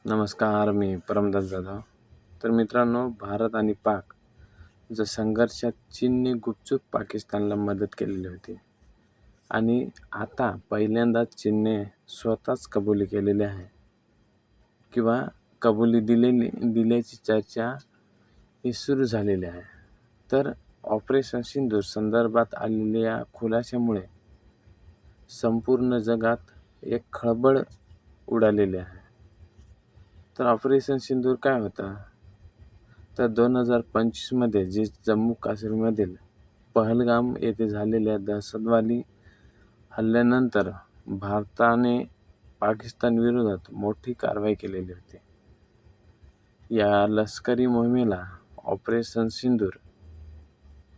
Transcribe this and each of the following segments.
नमस्कार, मी परमदास जाधव. तर मित्रांनो, भारत आणि पाक जो संघर्षात चीनने गुपचूप पाकिस्तानला मदत केलेली होती आणि आता पहिल्यांदाच चीनने स्वतःच कबुली केलेली आहे किंवा कबुली दिल्याची चर्चा ही सुरू झालेली आहे. तर ऑपरेशन सिंधूर संदर्भात आलेल्या खुलाशामुळे संपूर्ण जगात एक खळबळ उडालेली आहे. तर ऑपरेशन सिंधूर काय होतं? तर 2025मध्ये जे जम्मू काश्मीरमधील पहलगाम येथे झालेल्या दहशतवादी हल्ल्यानंतर भारताने पाकिस्तान विरोधात मोठी कारवाई केलेली होती. या लष्करी मोहिमेला ऑपरेशन सिंधूर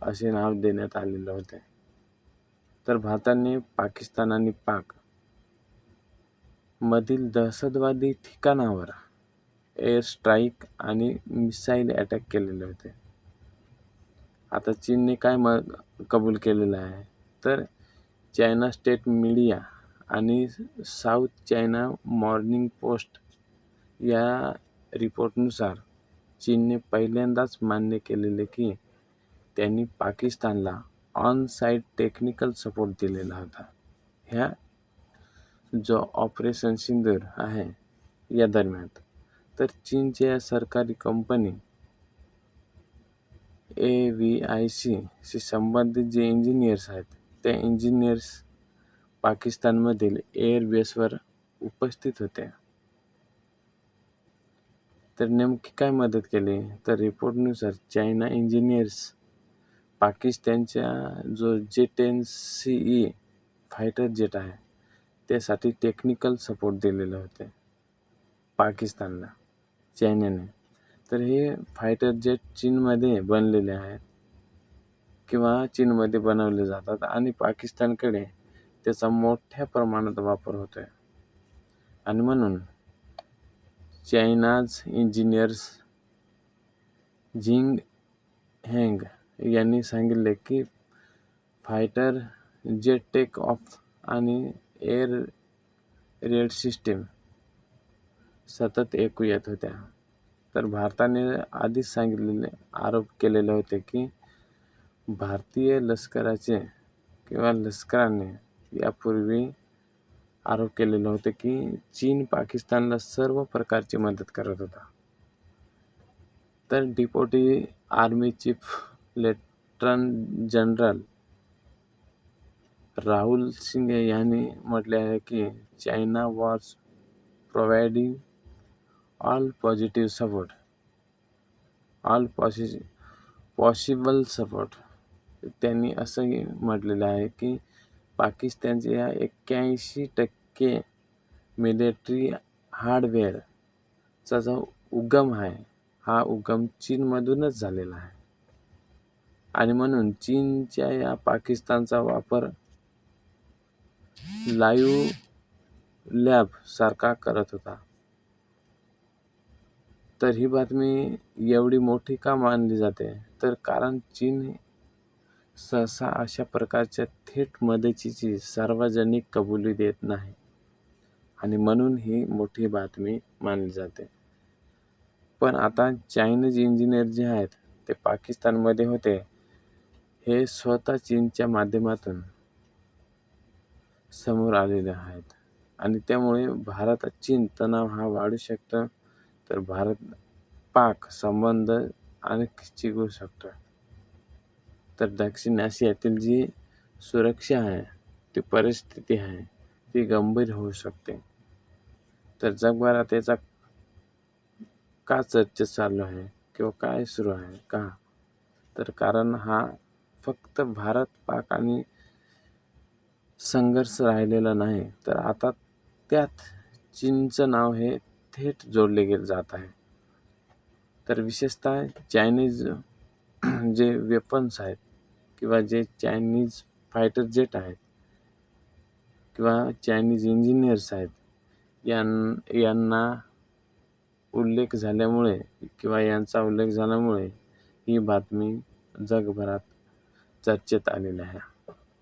असे नाव देण्यात आलेले होते. तर भारताने पाकिस्तान आणि पाक मधील दहशतवादी ठिकाणावर एअर स्ट्राईक आणि मिसाईल अटॅक केलेले होते. आता चीनने काय कबूल केलेलं आहे? तर चायना स्टेट मीडिया आणि साऊथ चायना मॉर्निंग पोस्ट या रिपोर्टनुसार चीनने पहिल्यांदाच मान्य केलेले की त्यांनी पाकिस्तानला ऑन साईट टेक्निकल सपोर्ट दिलेला होता. ह्या जो ऑपरेशन सिंधूर आहे या दरम्यान. तर चीनच्या सरकारी कंपनी AVIC शी संबंधित जे इंजिनियर्स आहेत, त्या इंजिनियर्स पाकिस्तानमधील एअर बेसवर उपस्थित होते. तर नेमकी काय मदत केली? तर रिपोर्टनुसार चायना इंजिनियर्स पाकिस्तानच्या जो J-10CE फायटर जेट आहे त्यासाठी टेक्निकल सपोर्ट दिलेले होते पाकिस्तानला, चायनाने. तर हे फायटर जेट चीनमध्ये बनलेले आहेत किंवा चीनमध्ये बनवले जातात आणि पाकिस्तानकडे त्याचा मोठ्या प्रमाणात वापर होतोय. आणि म्हणून चायनाज इंजिनियर्स झिंग हँग यांनी सांगितले की फायटर जेट टेक ऑफ आणि एअर रेड सिस्टीम सतत ऐकू येत होत्या. तर भारताने आधीच सांगितलेले आरोप केलेले होते की भारतीय लष्कराचे किंवा लष्कराने यापूर्वी आरोप केलेले होते की चीन पाकिस्तानला सर्व प्रकारची मदत करत होता. तर deputy army chief lieutenant general Rahul Singh यांनी म्हटले आहे की China was providing all possible support. त्यांनी असंही म्हटलेलं आहे की पाकिस्तानचे या 81% मिलिटरी हार्डवेअरचा जो उगम आहे, हा उगम चीनमधूनच झालेला आहे. आणि म्हणून चीनच्या या पाकिस्तानचा वापर लाईव्ह लॅब सारखा करत होता. तर ही बातमी एवढी मोठी का मानली जाते? तर कारण चीन सहसा अशा प्रकारच्या थेट मदतीची सार्वजनिक कबुली देत नाही आणि म्हणून ही मोठी बातमी मानली जाते. पण आता चायनीज इंजिनियर जे आहेत ते पाकिस्तानमध्ये होते, हे स्वतः चीनच्या माध्यमातून समोर आलेले आहेत आणि त्यामुळे भारत-चीन तणाव हा वाढू शकतो. तर भारत-पाक संबंध आणखी चिघळू शकतो. तर दक्षिण आशियातील जी सुरक्षा आहे, ती परिस्थिती आहे, ती गंभीर होऊ शकते. तर जगभरात याचा का चर्चा चालू आहे किंवा काय सुरू आहे का? तर कारण हा फक्त भारत-पाक आणि संघर्ष राहिलेला नाही, तर आता त्यात चीनचं नाव हे थेट जोडले जात आहे. तर विशेषतः चायनीज जे वेपन्स आहेत किंवा जे चायनीज फायटर जेट आहेत किंवा चायनीज इंजिनियर्स आहेत, यांना उल्लेख झाल्यामुळे किंवा यांचा उल्लेख झाल्यामुळे ही बातमी जगभरात चर्चेत आलेली आहे.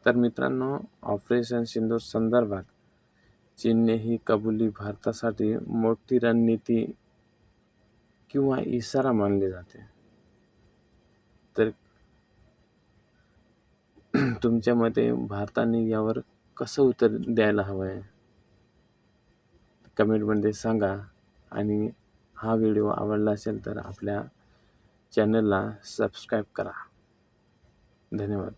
तर मित्रांनो, ऑपरेशन सिंधूर संदर्भात चीनने ही कबुली भारतासाठी मोठी रणनीती किंवा इशारा मानले जाते. तर तुमच्या मते भारताने यावर कसं उत्तर द्यायला हवं आहे, कमेंटमध्ये सांगा. आणि हा व्हिडिओ आवडला असेल तर आपल्या चॅनलला सबस्क्राईब करा. धन्यवाद.